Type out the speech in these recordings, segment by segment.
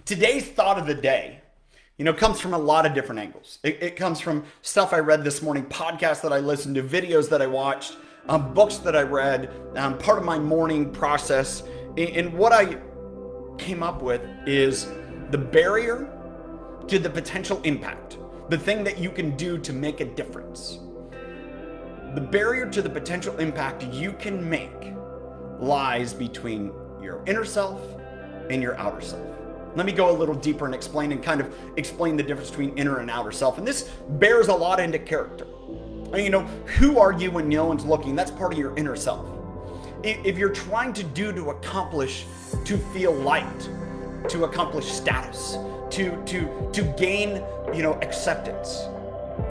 Today's thought of the day, comes from a lot of different angles. It comes from stuff I read this morning, podcasts that I listened to, videos that I watched, books that I read, part of my morning process. And what I came up with is the barrier to the potential impact, the thing that you can do to make a difference. The barrier to the potential impact you can make lies between your inner self and your outer self. Let me go a little deeper and explain the difference between inner and outer self. And this bears a lot into character. Who are you when no one's looking? That's part of your inner self. If you're trying to accomplish, to feel liked, to accomplish status, to gain, acceptance,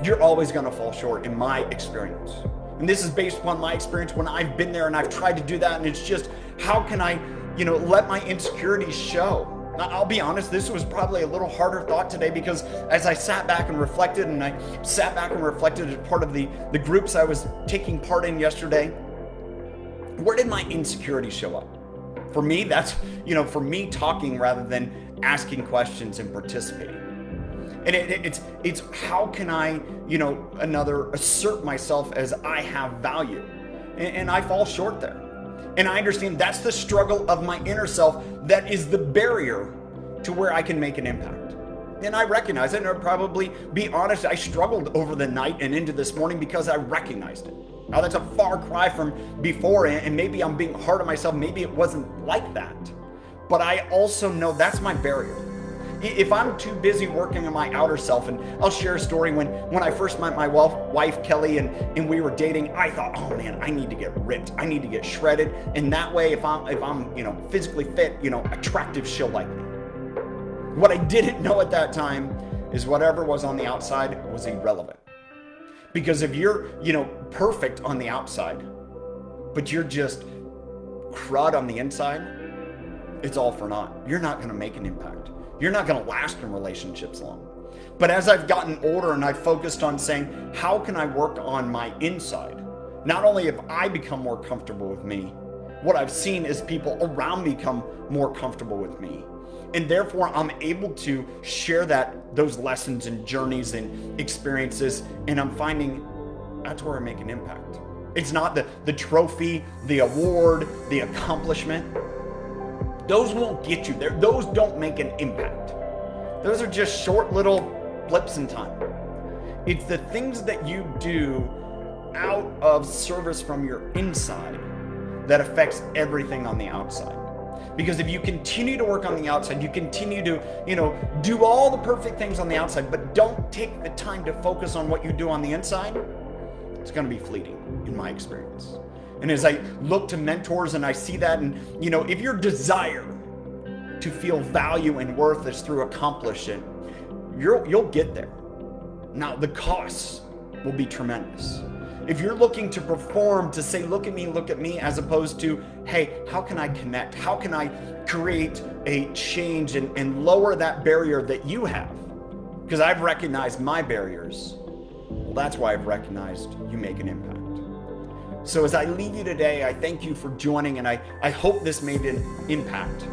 you're always going to fall short in my experience. And this is based upon my experience when I've been there and I've tried to do that. And it's just, how can I, let my insecurities show? I'll be honest, this was probably a little harder thought today because as I sat back and reflected as part of the groups I was taking part in yesterday, where did my insecurities show up? For me, that's, for me talking rather than asking questions and participating. And it's how can I, assert myself as I have value? And I fall short there. And I understand that's the struggle of my inner self that is the barrier to where I can make an impact. And I recognize it, and I'll probably be honest, I struggled over the night and into this morning because I recognized it. Now that's a far cry from before, and maybe I'm being hard on myself, maybe it wasn't like that. But I also know that's my barrier. If I'm too busy working on my outer self, and I'll share a story when I first met my wife Kelly, and we were dating, I thought, oh man, I need to get ripped. I need to get shredded. And that way, if I'm physically fit, attractive, she'll like me. What I didn't know at that time is whatever was on the outside was irrelevant. Because if you're, perfect on the outside, but you're just crud on the inside, it's all for naught. You're not going to make an impact. You're not going to last in relationships long. But as I've gotten older and I've focused on saying, how can I work on my inside? Not only have I become more comfortable with me, what I've seen is people around me become more comfortable with me. And therefore, I'm able to share those lessons and journeys and experiences, and I'm finding that's where I make an impact. It's not the trophy, the award, the accomplishment. Those won't get you there. Those don't make an impact. Those are just short little blips in time. It's the things that you do out of service from your inside that affects everything on the outside. Because if you continue to work on the outside, you continue to, do all the perfect things on the outside, but don't take the time to focus on what you do on the inside, it's going to be fleeting in my experience. And as I look to mentors and I see that, and if your desire to feel value and worth is through accomplishment, you'll get there. Now the costs will be tremendous. If you're looking to perform, to say, look at me, as opposed to, hey, how can I connect? How can I create a change and lower that barrier that you have? Because I've recognized my barriers. Well, that's why I've recognized you make an impact. So as I leave you today, I thank you for joining, and I hope this made an impact,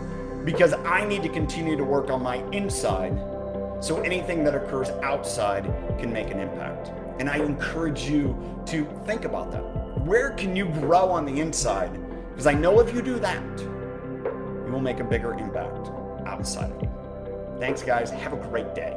because I need to continue to work on my inside so anything that occurs outside can make an impact. And I encourage you to think about that. Where can you grow on the inside? Because I know if you do that, you will make a bigger impact outside of you. Thanks, guys. Have a great day.